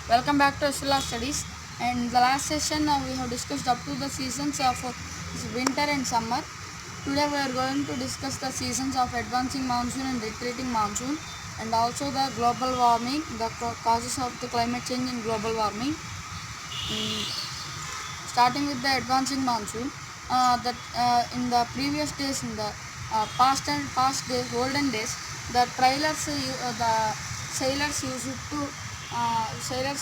Welcome back to Asula Studies. And the last session we have discussed up to the seasons of winter and summer. Today we are going to discuss the seasons of advancing monsoon and retreating monsoon, and also the global warming, the causes of the climate change and global warming. Starting with the advancing monsoon, that in the previous days, in the past days, olden days, the the sailors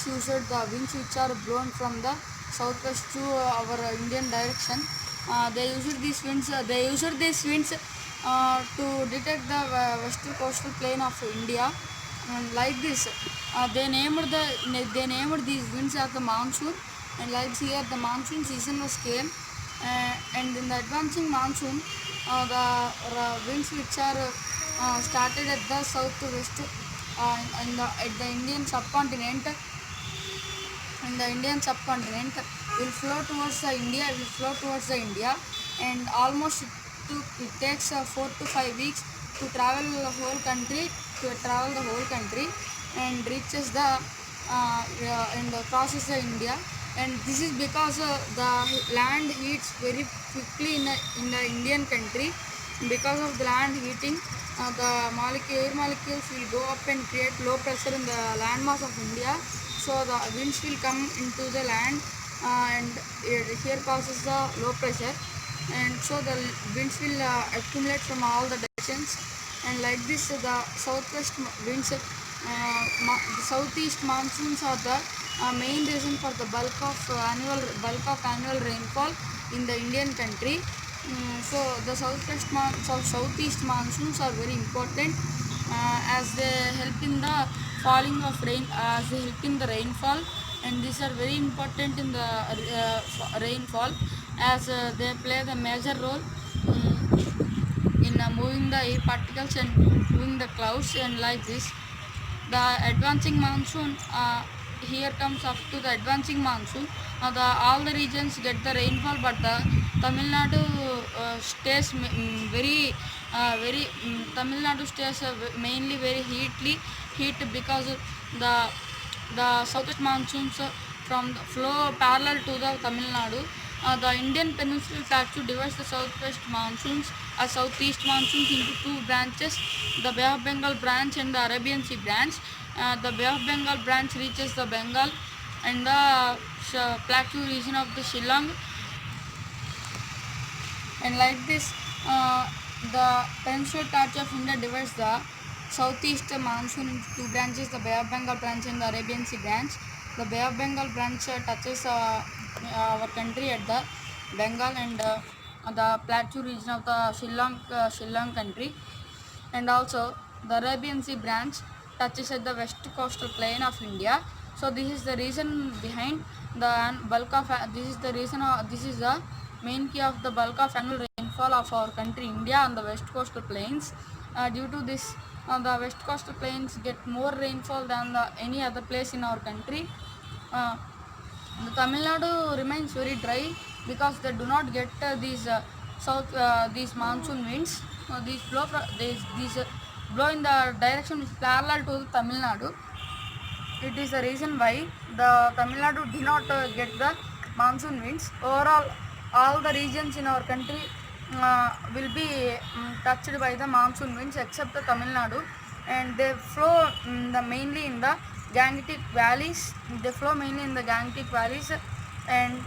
used the winds which are blown from the southwest to our Indian direction. They used these winds to detect the western coastal plain of India, and like this, they named these winds as the monsoon. And like here, the monsoon season was came, and in the advancing monsoon, the winds which are started at the southwest, at the Indian subcontinent will flow towards the India, and almost it takes 4 to 5 weeks to travel the whole country, and reaches the and crosses the India. And this is because the land heats very quickly in the Indian country. Because of the land heating, the air molecules will go up and create low pressure in the landmass of India. So the winds will come into the land, and here causes the low pressure, and so the winds will accumulate from all the directions. And like this, the southwest winds, the southeast monsoons are the main reason for the bulk of annual rainfall in the Indian country. So the southeast monsoons are very important, as they help in the falling of rain, as they help in the rainfall, and these are very important in the rainfall, as they play the major role in moving the air particles and moving the clouds. And like this, the advancing monsoon, here comes up to the advancing monsoon. All the regions get the rainfall, but the Tamil Nadu stays very Tamil Nadu stays mainly very heat, because the southwest monsoons from the flow parallel to the Tamil Nadu. The Indian Peninsular Plateau divides the southwest monsoons, southeast monsoons into two branches, the Bay of Bengal branch and the Arabian Sea branch. The Bay of Bengal branch reaches the Bengal and the plateau region of the Shillong. And like this, the Peninsular Plateau of India divides the southeast monsoon into two branches, the Bay of Bengal branch and the Arabian Sea branch. The Bay of Bengal branch touches our country at the Bengal, and the plateau region of the Shillong country. And also the Arabian Sea branch touches at the west coastal plain of India. So this is the reason behind the bulk of this is the main key of the bulk of annual rainfall of our country India on the west coastal plains. Due to this, the west coastal plains get more rainfall than any other place in our country. The Tamil Nadu remains very dry because they do not get these monsoon winds. These blow in the direction which is parallel to Tamil Nadu. It is the reason why the Tamil Nadu do not get the monsoon winds. Overall, all the regions in our country will be touched by the monsoon winds except the Tamil Nadu, and they flow mainly in the Gangetic valleys. They flow mainly in the Gangetic valleys, and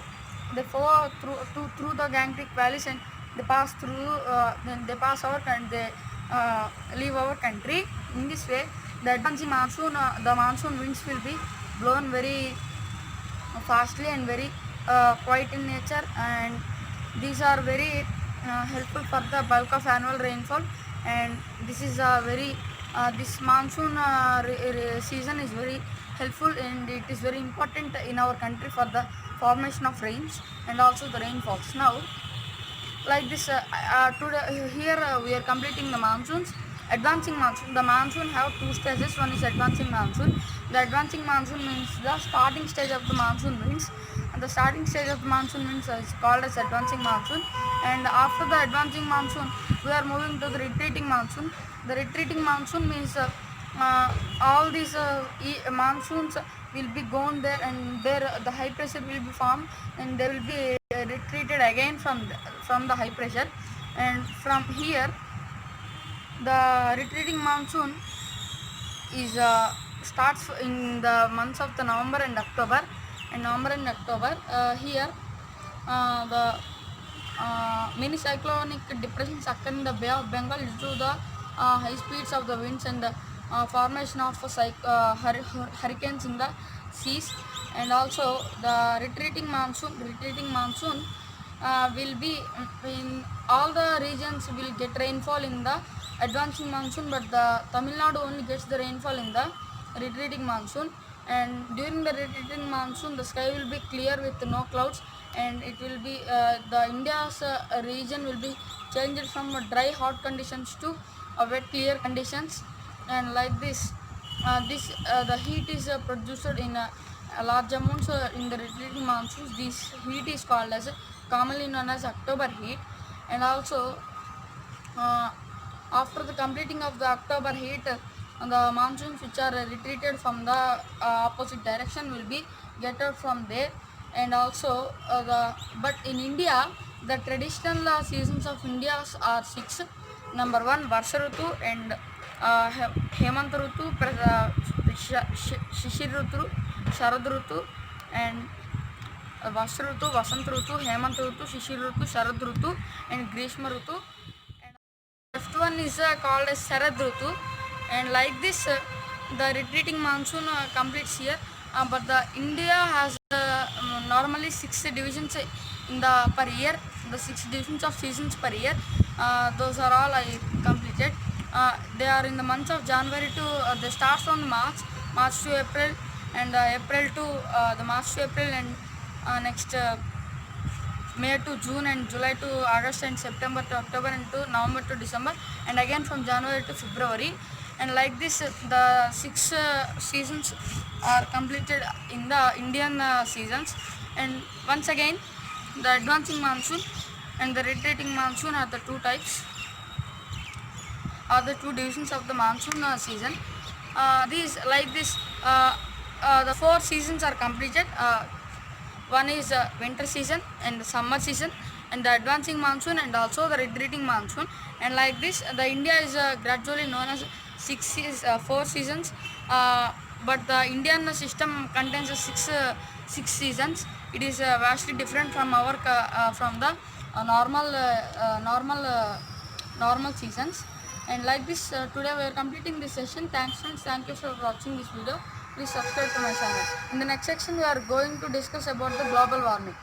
they flow through the Gangetic valleys, and they pass through. Then they pass out, and they leave our country. In this way, the advancing monsoon, the monsoon winds will be blown very fastly and very quiet in nature, and these are very helpful for the bulk of annual rainfall. And this is a very this monsoon season is very helpful, and it is very important in our country for the formation of rains and also the rainfalls. Now, like this, today here we are completing the monsoons. Advancing monsoon, the monsoon have two stages. One is advancing monsoon. The advancing monsoon means the starting stage of the monsoon winds, and the starting stage of the monsoon winds is called as advancing monsoon. And after the advancing monsoon, we are moving to the retreating monsoon. The retreating monsoon means all these monsoons will be gone there, and there the high pressure will be formed, and they will be retreated again from the high pressure. And from here the retreating monsoon is starts in the months of the November and October. Here the many cyclonic depressions occur in the Bay of Bengal due to the high speeds of the winds and the formation of hurricanes in the seas. And also the retreating monsoon will be in all the regions will get rainfall in the advancing monsoon, but the Tamil Nadu only gets the rainfall in the retreating monsoon. And during the retreating monsoon the sky will be clear with no clouds, and it will be the India's region will be changed from dry hot conditions to wet clear conditions. And like this the heat is produced in large amounts in the retreating monsoons. This heat is called as commonly known as October heat. And also uh, after the completing of the October heat, the monsoons which are retreated from the opposite direction will be gathered from there. And also but in India the traditional seasons of India are six. Number one, Varsha Rutu, and Hemant Rutu, Shishir Rutu, Sharad Rutu, and Varsha Rutu, Vasant Rutu, Hemant Rutu, Shishir Rutu, Sharad Rutu, and Grishma Rutu. And first one is called as Sharad Rutu. And like this the retreating monsoon completes here. But the India has normally 6 divisions in the per year, the 6 divisions of seasons per year. Those are all I completed. They are in the months of January to they start from March to April, and April to the March to April, and next May to June, and July to August, and September to October, and to November to December, and again from January to February. And like this the 6 seasons are completed in the Indian seasons. And once again the advancing monsoon and the retreating monsoon are the two types, are the two divisions of the monsoon season. These like this the 4 seasons are completed. One is winter season and the summer season and the advancing monsoon and also the retreating monsoon. And like this the India is gradually known as 4 seasons, but the Indian system contains 6 seasons. It is vastly different from our from the normal seasons. And like this today we are completing this session. Thanks friends, thank you for watching this video. Please subscribe to my channel. In the next section we are going to discuss about the global warming.